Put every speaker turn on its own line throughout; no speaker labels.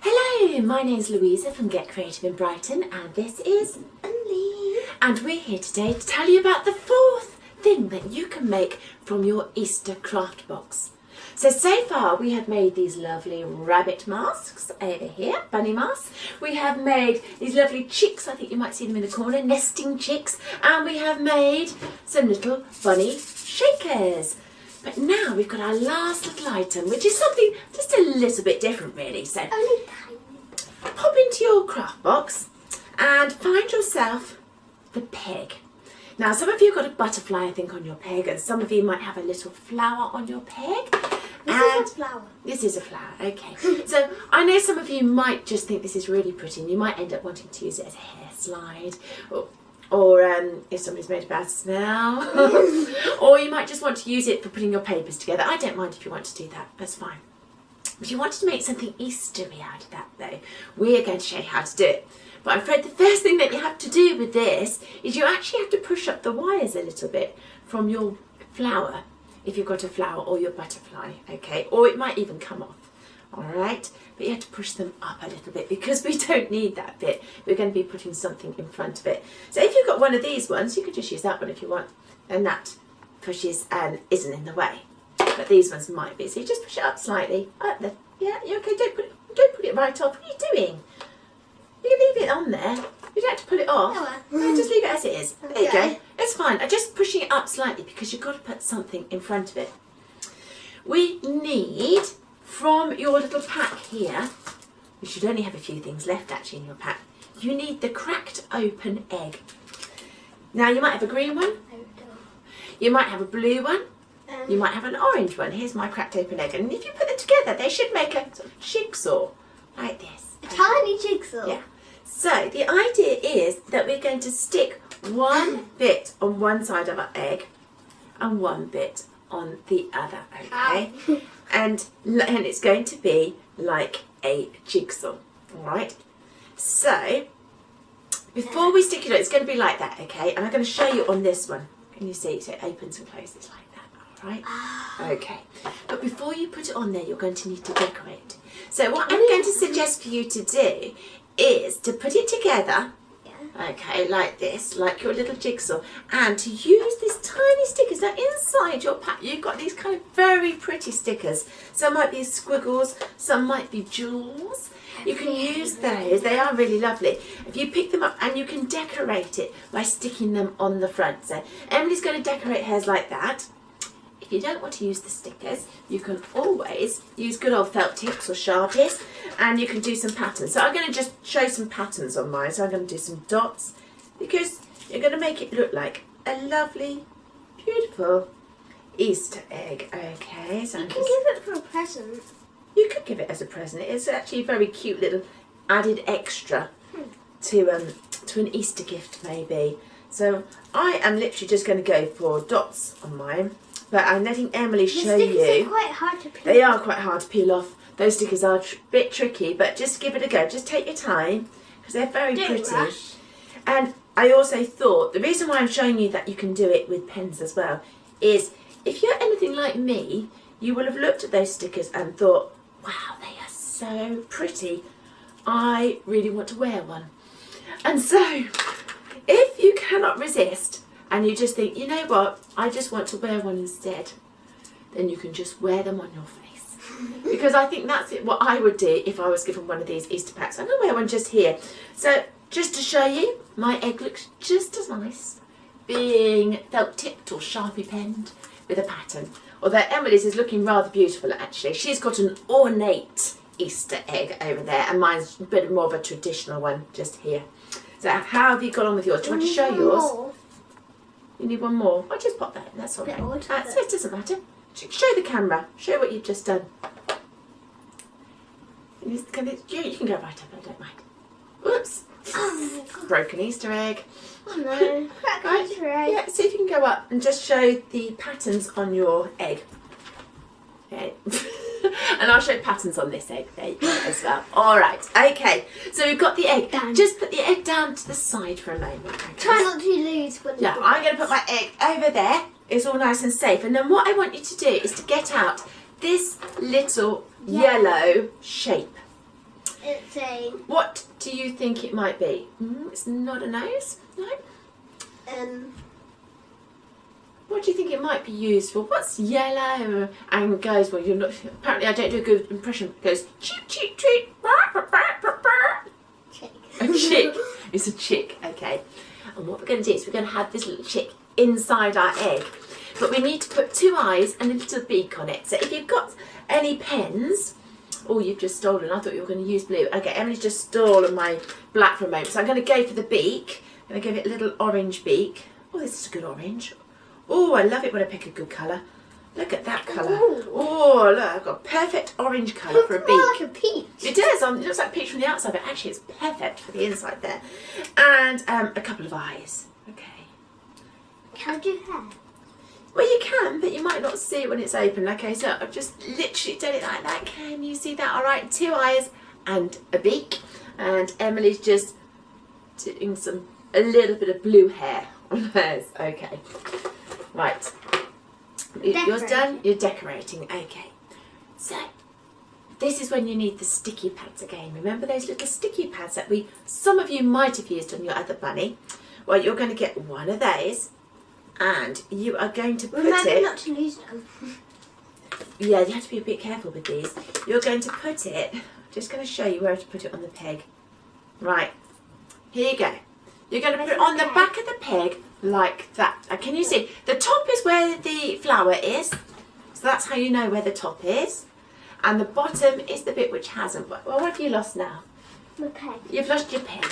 Hello, my name's Louisa from Get Creative in Brighton, and this is
Emily.
And we're here today to tell you about the fourth thing that you can make from your Easter craft box. So far we have made these lovely rabbit masks over here, bunny masks. We have made these lovely chicks, I think you might see them in the corner, nesting chicks, and we have made some little bunny shakers. But now we've got our last little item, which is something just a little bit different really. So
Only tiny.
pop into your craft box and find yourself the peg. Now some of you have got a butterfly I think on your peg, and some of you might have a little flower on your peg.
This is a flower.
This is a flower, okay. So I know some of you might just think this is really pretty and you might end up wanting to use it as a hair slide, or if somebody's made a bad smell, or you might just want to use it for putting your papers together. I don't mind if you want to do that, that's fine. If you wanted to make something Eastery out of that though, we're going to show you how to do it. But I'm afraid the first thing that you have to do with this is you actually have to push up the wires a little bit from your flower, if you've got a flower, or your butterfly, okay? Or it might even come off, all right? But you have to push them up a little bit because we don't need that bit. We're going to be putting something in front of it. So if you've got one of these ones, you could just use that one if you want, and that pushes and isn't in the way. But these ones might be. So you just push it up slightly. Up there. Yeah, you okay? Don't put it right off. What are you doing? You can leave it on there. You don't have to pull it off. No, just leave it as it is. There you go. It's fine. I'm just pushing it up slightly because you've got to put something in front of it. We need, from your little pack here, you should only have a few things left actually in your pack, you need the cracked open egg. Now you might have a green one, you might have a blue one, you might have an orange one. Here's my cracked open egg, and if you put them together they should make a sort of jigsaw like this.
A tiny jigsaw.
Yeah. So the idea is that we're going to stick one bit on one side of our egg and one bit on the other, okay? And it's going to be like a jigsaw, all right? So before we stick it on, it's going to be like that, okay? And I'm going to show you on this one. Can you see? So it opens and closes like that, all right? Okay. But before you put it on there, you're going to need to decorate. So what I'm going to suggest for you to do is to put it together, okay, like this, like your little jigsaw, and to use these tiny stickers. Now inside your pack you've got these kind of very pretty stickers. Some might be squiggles, some might be jewels. You can use those, they are really lovely. If you pick them up, and you can decorate it by sticking them on the front. So Emily's going to decorate hers like that. If you don't want to use the stickers, you can always use good old felt tips or Sharpies, and you can do some patterns. So I'm going to just show some patterns on mine. So I'm going to do some dots because you're going to make it look like a lovely, beautiful Easter egg. Okay, so
You can give it for a present.
You could give it as a present. It's actually a very cute little added extra to an Easter gift maybe. So I am literally just going to go for dots on mine. But I'm letting Emily show you.
The stickers are quite hard to peel.
They are quite hard to peel off. Those stickers are a bit tricky, but just give it a go. Just take your time because they're very pretty.
Rush.
And I also thought the reason why I'm showing you that you can do it with pens as well is if you're anything like me, you will have looked at those stickers and thought, wow, they are so pretty. I really want to wear one. And so if you cannot resist, and you just think, you know what, I just want to wear one instead, then you can just wear them on your face. Because I think that's what I would do if I was given one of these Easter packs. I'm going to wear one just here. So just to show you, my egg looks just as nice being felt tipped or Sharpie penned with a pattern. Although Emily's is looking rather beautiful actually. She's got an ornate Easter egg over there, and mine's a bit more of a traditional one just here. So how have you got on with yours? Do you want to show yours?
More.
You need one more. I'll just pop that in, that's all right. So it doesn't matter. Show the camera. Show what you've just done. You can go right up, I don't mind. Oops.
Oh my God.
Broken Easter egg.
Oh no. Cracked Easter egg.
Yeah, see if you can go up and just show the patterns on your egg. Okay. And I'll show patterns on this egg there you go as well. Alright, okay. So we've got the egg.
Down.
Just put the egg down to the side for a moment. Okay?
Try not to lose when
Yeah, I'm going to put my egg over there. It's all nice and safe. And then what I want you to do is to get out this little yellow shape.
It's a
What do you think it might be? It's not a nose. No. What do you think it might be used for? What's yellow and goes, well, you're not, apparently I don't do a good impression. It goes, cheep, cheep, treat.
chick.
A chick. It's a chick, okay. And what we're going to do is we're going to have this little chick inside our egg. But we need to put 2 eyes and a little beak on it. So if you've got any pens, oh, you've just stolen. I thought you were going to use blue. Okay, Emily's just stolen my black for a moment. So I'm going to go for the beak. I'm going to give it a little orange beak. Oh, this is a good orange. Oh, I love it when I pick a good colour. Look at that colour. Oh, look, I've got a perfect orange colour for a beak.
More like a peach.
It does. It looks like peach from the outside, but actually it's perfect for the inside there. And a couple of eyes. Okay.
How do you have?
Well, you can, but you might not see it when it's open. Okay, so I've just literally done it like that. Can you see that? All right, 2 eyes and a beak. And Emily's just doing a little bit of blue hair on hers. Okay. Right. Yours done? You're decorating. Okay. So, this is when you need the sticky pads again. Remember those little sticky pads that some of you might have used on your other bunny? Well, you're going to get one of those and you are going to put
Remember not to lose them.
Yeah, you have to be a bit careful with these. You're going to put it, I'm just going to show you where to put it on the peg. Right. Here you go. You're going to put it on the back of the peg like that. Can you see? The top is where the flower is. So that's how you know where the top is. And the bottom is the bit which hasn't. Well, what have you lost now?
My peg.
You've lost your peg.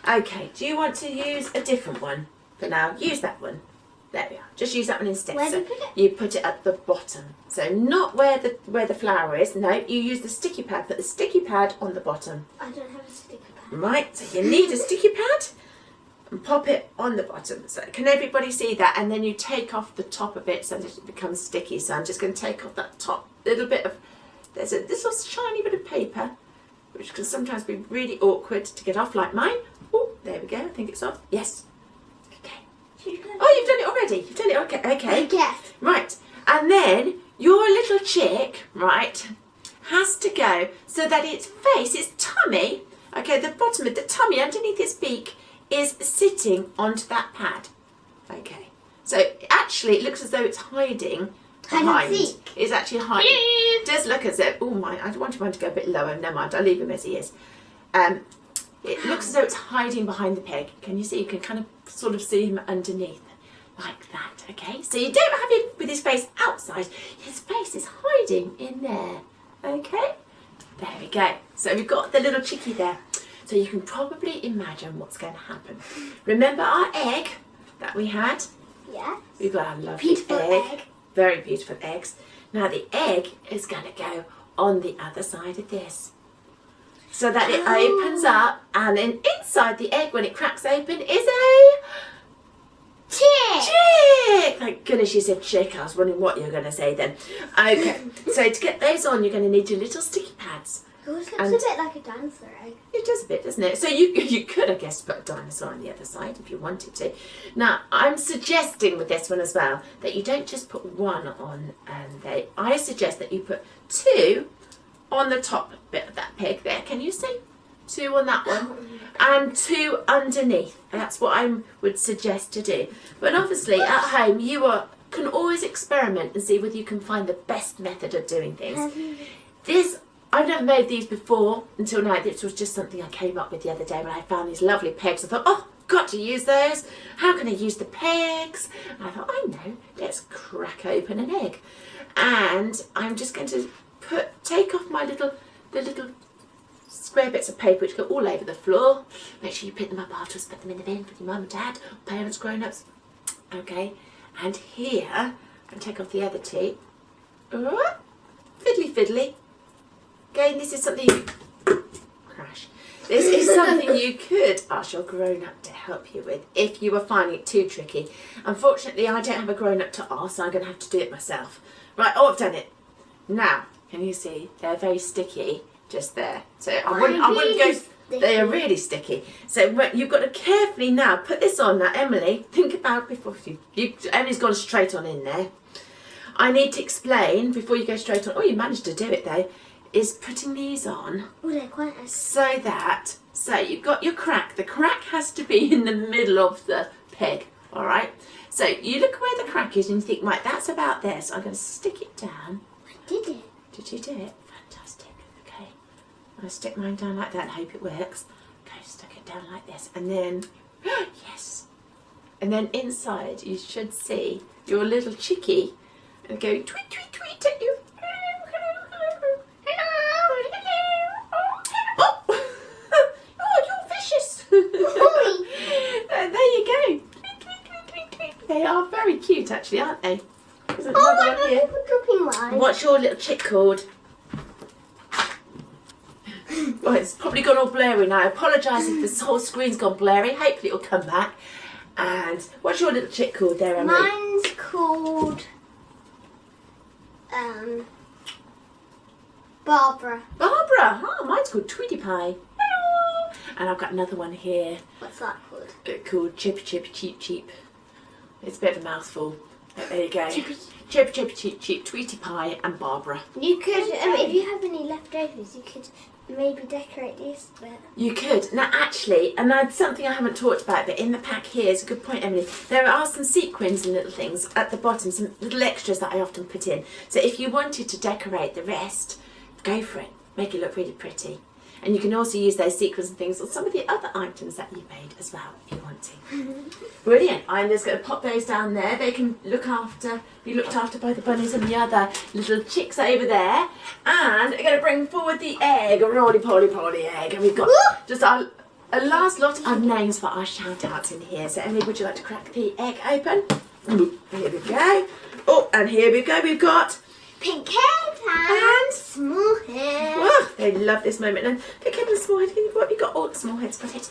Okay, do you want to use a different one for now? Use that one. There we are. Just use that one instead.
Where do
So
you put it?
you put it at the bottom. So not where the flower is. No, you use the sticky pad. Put the sticky pad on the bottom.
I don't have a sticky pad.
Right, so you need a sticky pad and pop it on the bottom. So can everybody see that? And then you take off the top of it so that it becomes sticky. So I'm just going to take off that top little bit of, there's a little shiny bit of paper, which can sometimes be really awkward to get off like mine. Oh, there we go. I think it's off. Yes. Okay. Oh, you've done it already. You've done it. Okay. Okay.
Yes.
Right. And then your little chick, right, has to go so that its face, its tummy, okay, the bottom of the tummy underneath its beak is sitting onto that pad. Okay. So actually it looks as though it's hiding behind.
Hide and seek.
It's actually hiding. It does look as if, oh my, I wanted mine to go a bit lower. Never mind, I'll leave him as he is. It looks as though it's hiding behind the peg. Can you see? You can kind of sort of see him underneath. Like that, okay? So you don't have him with his face outside. His face is hiding in there, okay? There we go. So we've got the little chickie there. So you can probably imagine what's going to happen. Remember our egg that we had?
Yeah.
We've got our lovely
Beautiful egg.
Very beautiful eggs. Now the egg is going to go on the other side of this. So that it opens up, and then inside the egg, when it cracks open, is a chick! Thank goodness you said chick. I was wondering what you were going to say then. Okay, so to get those on, you're going to need your little sticky pads.
It always looks a bit like a dinosaur egg.
It does a bit, doesn't it? So you could, I guess, put a dinosaur on the other side if you wanted to. Now, I'm suggesting with this one as well that you don't just put one on. I suggest that you put 2 on the top bit of that peg there. Can you see? 2 on that one and 2 underneath. That's what I would suggest to do. But obviously at home can always experiment and see whether you can find the best method of doing things. I've never made these before until now. This was just something I came up with the other day when I found these lovely pegs. I thought, oh, got to use those. How can I use the pegs? And I thought, I know, let's crack open an egg. And I'm just going to take off the little square bits of paper which go all over the floor. Make sure you pick them up afterwards, put them in the bin for your mum and dad, parents, grown-ups. Okay, and here, and take off the other 2. Fiddly fiddly. Again, this is something crash. This is something you could ask your grown-up to help you with if you were finding it too tricky. Unfortunately, I don't have a grown-up to ask, so I'm going to have to do it myself. Right, I've done it. Now, can you see? They're very sticky just there. So I wouldn't go. They are really sticky. So you've got to carefully now put this on. Now, Emily, think about before Emily's gone straight on in there. I need to explain before you go straight on. Oh, you managed to do it though. is putting these on
Oh, they're quite nice.
so you've got your crack. The crack has to be in the middle of the peg, all right? So you look where the crack is and you think, right, that's about there. So I'm going to stick it down.
I did it.
Did you do it? Fantastic. Okay. I'm going to stick mine down like that and hope it works. Okay, stuck it down like this. And then, yes. And then inside you should see your little chickie and go tweet, tweet, tweet at you. There you go. They are very cute, actually, aren't they? There's another
Oh,
one here.
dropping mine.
What's your little chick called? Well, it's probably gone all blurry now. I apologise if this whole screen's gone blurry. Hopefully it'll come back. And what's your little chick called there, Emily?
Mine's called Barbara.
Barbara. Oh, mine's called Tweety Pie. Hello. And I've got another one here
What's that called?
called Chip Chip Cheep Cheep. It's a bit of a mouthful. But there you go.
Chip.
Chip Chip Cheep Cheep, Tweety Pie and Barbara.
You could, if you have any leftovers, you could maybe decorate this bit.
You could. Now actually, and that's something I haven't talked about, but in the pack here is a good point, Emily. There are some sequins and little things at the bottom, some little extras that I often put in. So if you wanted to decorate the rest, go for it. Make it look really pretty. And you can also use those sequins and things on some of the other items that you've made as well, if you want to. Brilliant. I'm just going to pop those down there. They can be looked after by the bunnies and the other little chicks over there. And we're going to bring forward the egg, a roly-poly egg. And we've got just a last lot of names for our shout-outs in here. So Emily, would you like to crack the egg open? Here we go. Oh, and here we go. We've got
Pink head and small head.
oh, they love this moment. And pick up the small head. What have you got? Oh, the small head's got it.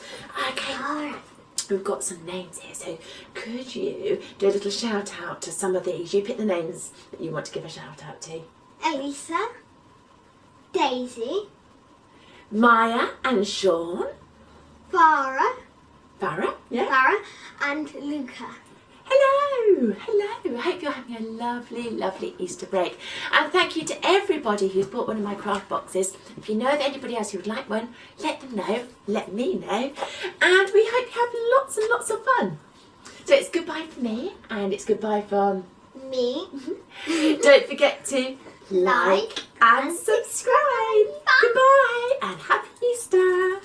Okay.
Alright.
We've got some names here, so could you do a little shout out to some of these? You pick the names that you want to give a shout out to.
Elisa, Daisy,
Maya and Sean.
Farah,
Yeah.
and Luca.
Hello. I hope you're having a lovely, lovely Easter break. And thank you to everybody who's bought one of my craft boxes. If you know of anybody else who would like one, let them know. Let me know. And we hope you have lots and lots of fun. So it's goodbye from me, and it's goodbye from
Me.
Don't forget to like and subscribe. Goodbye and happy Easter.